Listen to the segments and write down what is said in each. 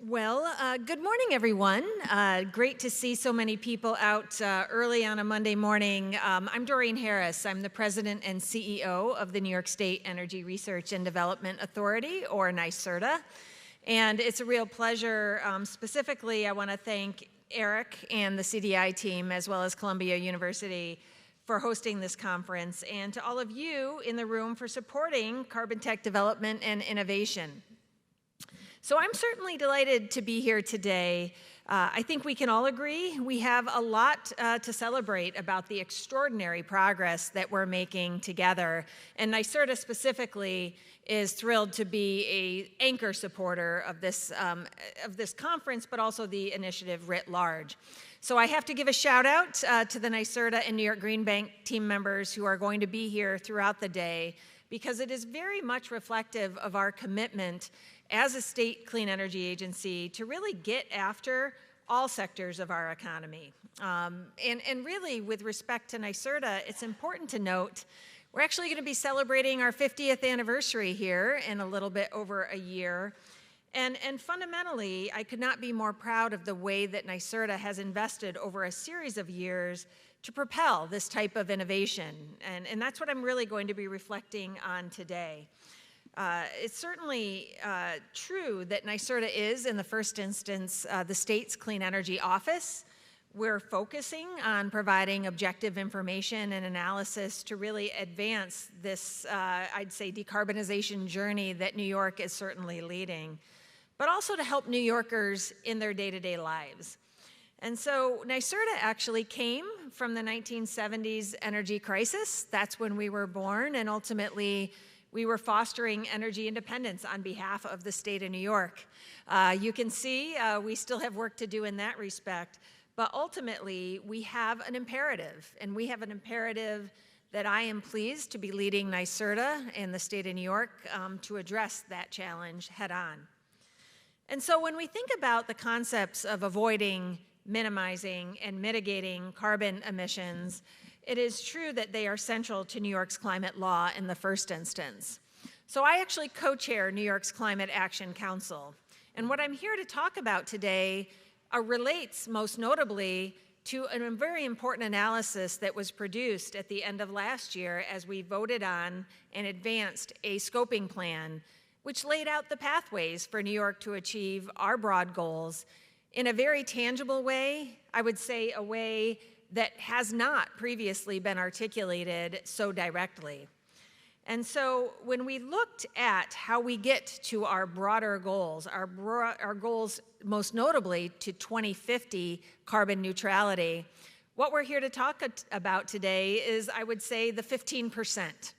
Good morning, everyone. Great to see so many people out early on a Monday morning. I'm Doreen Harris. I'm the president and CEO of the New York State Energy Research and Development Authority, or NYSERDA. And it's a real pleasure. Specifically, I want to thank Eric and the CDI team, as well as Columbia University, for hosting this conference, and to all of you in the room for supporting carbon tech development and innovation. So I'm certainly delighted to be here today. I think we can all agree we have a lot to celebrate about the extraordinary progress that we're making together. And NYSERDA specifically is thrilled to be an anchor supporter of this conference, but also the initiative writ large. So I have to give a shout out to the NYSERDA and New York Green Bank team members who are going to be here throughout the day, because it is very much reflective of our commitment as a state clean energy agency to really get after all sectors of our economy. And really, with respect to NYSERDA, it's important to note we're actually going to be celebrating our 50th anniversary here in a little bit over a year. And fundamentally, I could not be more proud of the way that NYSERDA has invested over a series of years to propel this type of innovation. And that's what I'm really going to be reflecting on today. It's certainly true that NYSERDA is, in the first instance, the state's clean energy office. We're focusing on providing objective information and analysis to really advance this, I'd say, decarbonization journey that New York is certainly leading, but also to help New Yorkers in their day-to-day lives. And so NYSERDA actually came from the 1970s energy crisis. That's when we were born, and ultimately we were fostering energy independence on behalf of the state of New York. You can see we still have work to do in that respect, but ultimately we have an imperative, and we have an imperative that I am pleased to be leading NYSERDA in the state of New York to address that challenge head on. And so when we think about the concepts of avoiding, minimizing, and mitigating carbon emissions, it is true that they are central to New York's climate law in the first instance. So I actually co-chair New York's Climate Action Council. And what I'm here to talk about today relates most notably to a very important analysis that was produced at the end of last year as we voted on and advanced a scoping plan, which laid out the pathways for New York to achieve our broad goals in a very tangible way, I would say a way that has not previously been articulated so directly. And so when we looked at how we get to our broader goals, our goals most notably to 2050 carbon neutrality, what we're here to talk about today is, I would say, the 15%.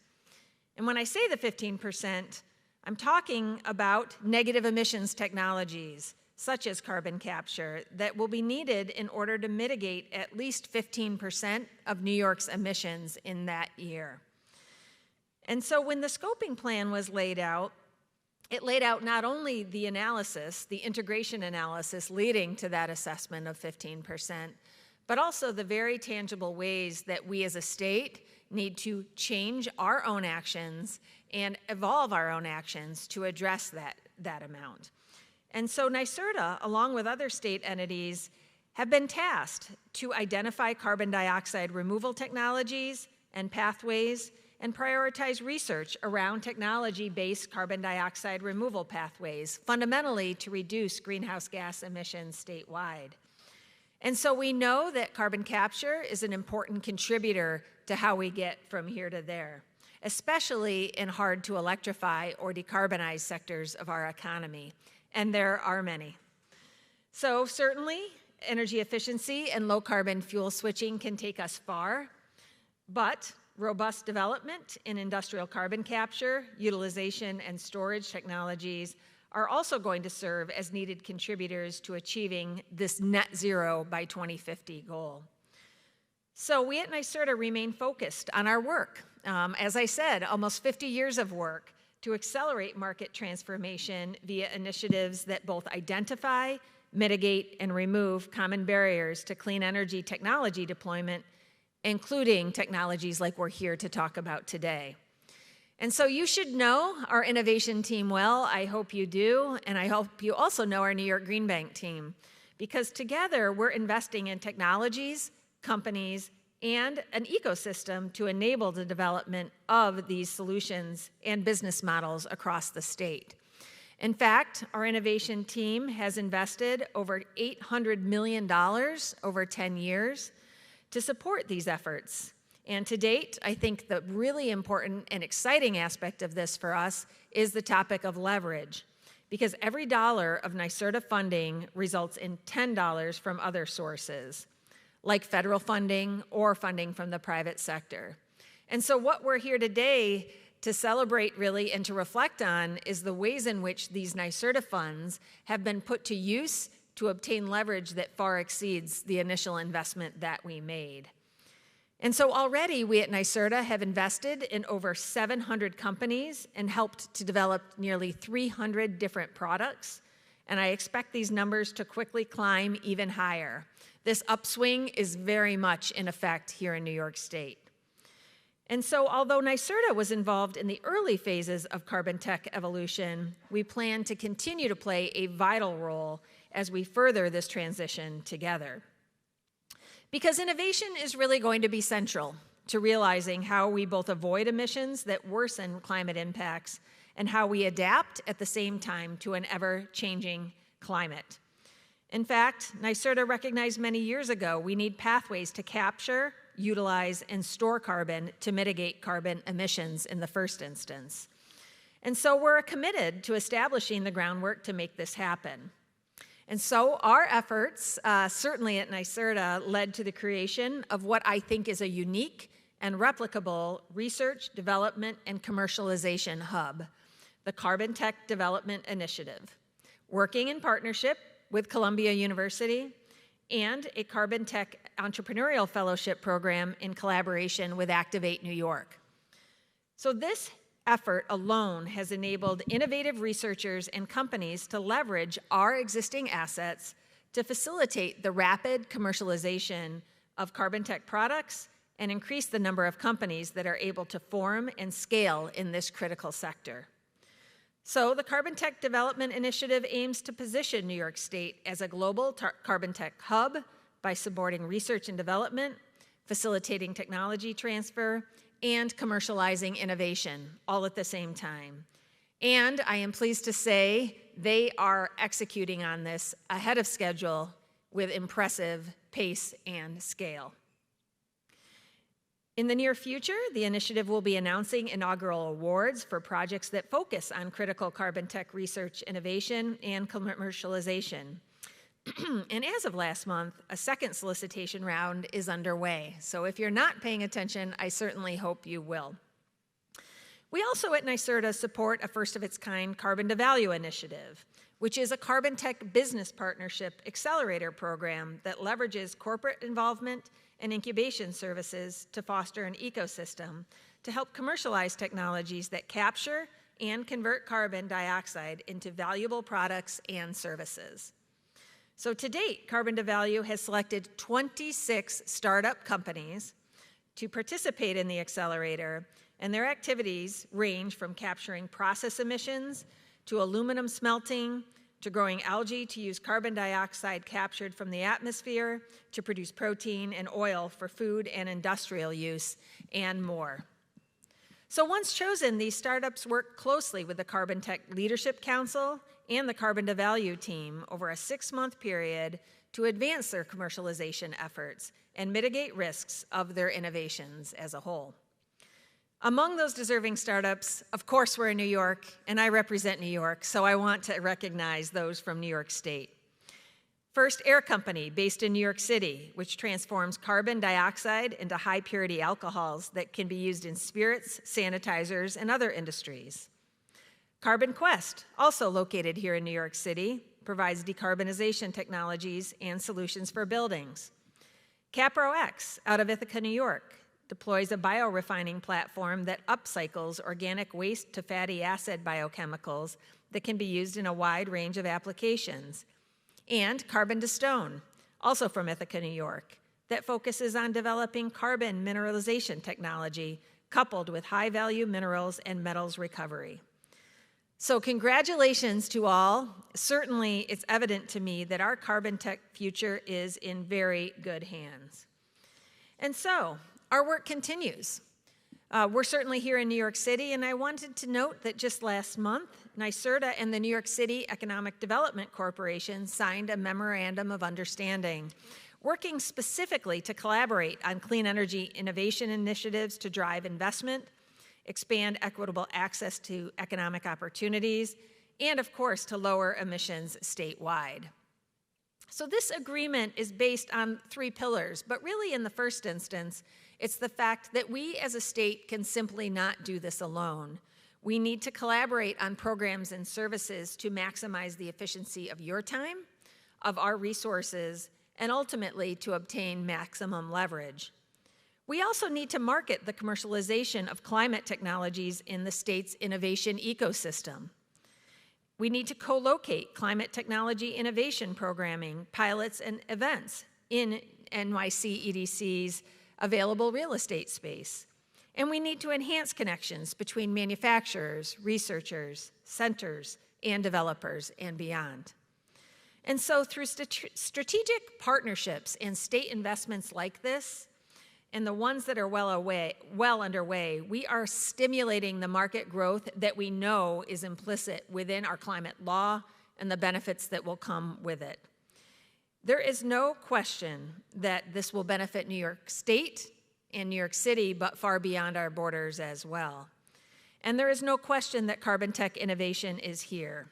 And when I say the 15%, I'm talking about negative emissions technologies, such as carbon capture, that will be needed in order to mitigate at least 15% of New York's emissions in that year. And so when the scoping plan was laid out, it laid out not only the analysis, the integration analysis leading to that assessment of 15%, but also the very tangible ways that we as a state need to change our own actions and evolve our own actions to address that amount. And so NYSERDA, along with other state entities, have been tasked to identify carbon dioxide removal technologies and pathways and prioritize research around technology-based carbon dioxide removal pathways, fundamentally to reduce greenhouse gas emissions statewide. And so we know that carbon capture is an important contributor to how we get from here to there, especially in hard to electrify or decarbonize sectors of our economy. And there are many. So certainly, energy efficiency and low carbon fuel switching can take us far, but robust development in industrial carbon capture, utilization, and storage technologies are also going to serve as needed contributors to achieving this net zero by 2050 goal. So we at NYSERDA remain focused on our work. As I said, almost 50 years of work to accelerate market transformation via initiatives that both identify, mitigate, and remove common barriers to clean energy technology deployment, including technologies like we're here to talk about today. And so you should know our innovation team well. I hope you do, and I hope you also know our New York Green Bank team, because together we're investing in technologies, companies, and an ecosystem to enable the development of these solutions and business models across the state. In fact, our innovation team has invested over $800 million over 10 years to support these efforts. And to date, I think the really important and exciting aspect of this for us is the topic of leverage, because every dollar of NYSERDA funding results in $10 from other sources, like federal funding or funding from the private sector. And so what we're here today to celebrate really and to reflect on is the ways in which these NYSERDA funds have been put to use to obtain leverage that far exceeds the initial investment that we made. And so already we at NYSERDA have invested in over 700 companies and helped to develop nearly 300 different products. And I expect these numbers to quickly climb even higher. This upswing is very much in effect here in New York State. And so although NYSERDA was involved in the early phases of carbon tech evolution, we plan to continue to play a vital role as we further this transition together. Because innovation is really going to be central to realizing how we both avoid emissions that worsen climate impacts and how we adapt at the same time to an ever-changing climate. In fact, NYSERDA recognized many years ago we need pathways to capture, utilize, and store carbon to mitigate carbon emissions in the first instance. And so we're committed to establishing the groundwork to make this happen. And so our efforts, certainly at NYSERDA, led to the creation of what I think is a unique and replicable research, development, and commercialization hub, the Carbon Tech Development Initiative, working in partnership with Columbia University and a Carbon Tech Entrepreneurial Fellowship program in collaboration with Activate New York. So this effort alone has enabled innovative researchers and companies to leverage our existing assets to facilitate the rapid commercialization of carbon tech products and increase the number of companies that are able to form and scale in this critical sector. So the Carbon Tech Development Initiative aims to position New York State as a global carbon tech hub by supporting research and development, facilitating technology transfer, and commercializing innovation, all at the same time. And I am pleased to say they are executing on this ahead of schedule with impressive pace and scale. In the near future, the initiative will be announcing inaugural awards for projects that focus on critical carbon tech research, innovation, and commercialization. And as of last month, a second solicitation round is underway. So if you're not paying attention, I certainly hope you will. We also at NYSERDA support a first-of-its-kind Carbon to Value initiative, which is a carbon tech business partnership accelerator program that leverages corporate involvement and incubation services to foster an ecosystem to help commercialize technologies that capture and convert carbon dioxide into valuable products and services. So to date, Carbon to Value has selected 26 startup companies to participate in the accelerator, and their activities range from capturing process emissions to aluminum smelting, to growing algae to use carbon dioxide captured from the atmosphere to produce protein and oil for food and industrial use, and more. So once chosen, these startups work closely with the Carbon Tech Leadership Council and the Carbon to Value team over a 6-month period to advance their commercialization efforts and mitigate risks of their innovations as a whole. Among those deserving startups, of course, we're in New York, and I represent New York, so I want to recognize those from New York State. First, Air Company, based in New York City, which transforms carbon dioxide into high-purity alcohols that can be used in spirits, sanitizers, and other industries. Carbon Quest, also located here in New York City, provides decarbonization technologies and solutions for buildings. CaproX, out of Ithaca, New York, deploys a biorefining platform that upcycles organic waste to fatty acid biochemicals that can be used in a wide range of applications. And Carbon to Stone, also from Ithaca, New York, that focuses on developing carbon mineralization technology coupled with high-value minerals and metals recovery. So congratulations to all. Certainly, it's evident to me that our carbon tech future is in very good hands. And so, our work continues. We're certainly here in New York City, and I wanted to note that just last month, NYSERDA and the New York City Economic Development Corporation signed a memorandum of understanding, working specifically to collaborate on clean energy innovation initiatives to drive investment, expand equitable access to economic opportunities, and of course, to lower emissions statewide. So this agreement is based on 3 pillars, but really in the first instance, it's the fact that we as a state can simply not do this alone. We need to collaborate on programs and services to maximize the efficiency of your time, of our resources, and ultimately to obtain maximum leverage. We also need to market the commercialization of climate technologies in the state's innovation ecosystem. We need to co-locate climate technology innovation programming, pilots, and events in NYSERDA's available real estate space. And we need to enhance connections between manufacturers, researchers, centers, and developers, and beyond. And so through strategic partnerships and state investments like this, and the ones that are well underway, we are stimulating the market growth that we know is implicit within our climate law and the benefits that will come with it. There is no question that this will benefit New York State and New York City, but far beyond our borders as well. And there is no question that carbon tech innovation is here.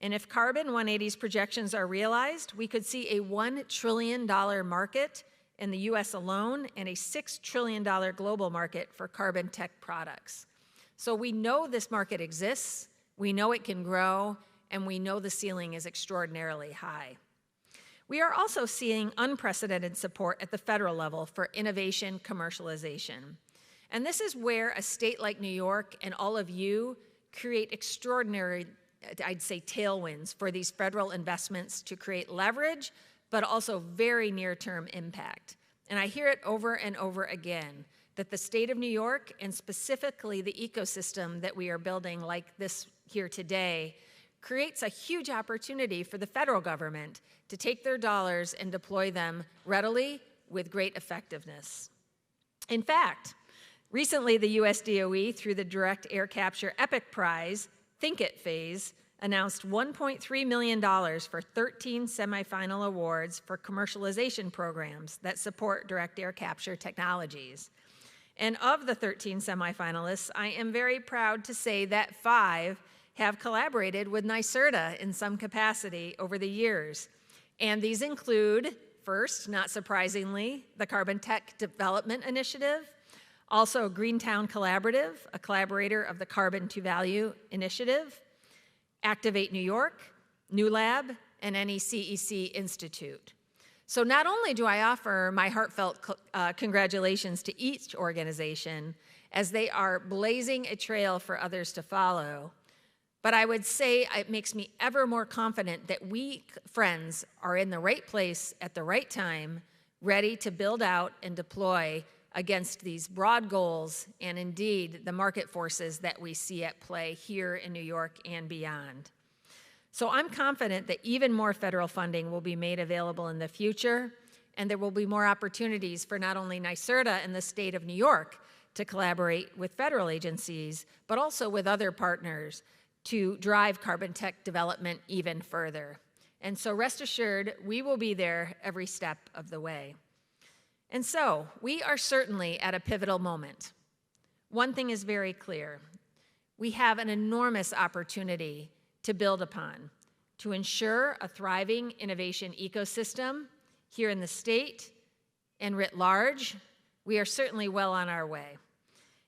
And if Carbon 180's projections are realized, we could see a $1 trillion market in the US alone and a $6 trillion global market for carbon tech products. So we know this market exists, we know it can grow, and we know the ceiling is extraordinarily high. We are also seeing unprecedented support at the federal level for innovation commercialization. And this is where a state like New York and all of you create extraordinary, I'd say, tailwinds for these federal investments to create leverage, but also very near-term impact. And I hear it over and over again, that the state of New York, and specifically the ecosystem that we are building like this here today, creates a huge opportunity for the federal government to take their dollars and deploy them readily with great effectiveness. In fact, recently the US DOE, through the Direct Air Capture EPIC Prize, Think It phase, announced $1.3 million for 13 semifinal awards for commercialization programs that support direct air capture technologies. And of the 13 semifinalists, I am very proud to say that 5 have collaborated with NYSERDA in some capacity over the years. And these include, first, not surprisingly, the Carbon Tech Development Initiative, also Greentown Collaborative, a collaborator of the Carbon to Value Initiative, Activate New York, New Lab, and NECEC Institute. So not only do I offer my heartfelt congratulations to each organization as they are blazing a trail for others to follow, but I would say it makes me ever more confident that we, friends, are in the right place at the right time, ready to build out and deploy against these broad goals and indeed the market forces that we see at play here in New York and beyond. So I'm confident that even more federal funding will be made available in the future, and there will be more opportunities for not only NYSERDA and the state of New York to collaborate with federal agencies, but also with other partners to drive carbon tech development even further. And so rest assured, we will be there every step of the way. And so, we are certainly at a pivotal moment. One thing is very clear. We have an enormous opportunity to build upon, to ensure a thriving innovation ecosystem here in the state and writ large. We are certainly well on our way.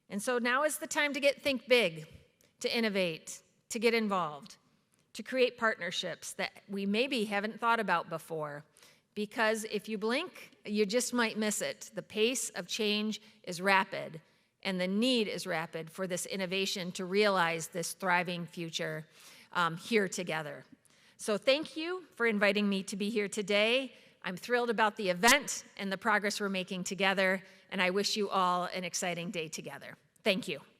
And so now is the time to think big, to innovate, to get involved, to create partnerships that we maybe haven't thought about before. Because if you blink, you just might miss it. The pace of change is rapid, and the need is rapid for this innovation to realize this thriving future here together. So thank you for inviting me to be here today. I'm thrilled about the event and the progress we're making together, and I wish you all an exciting day together. Thank you.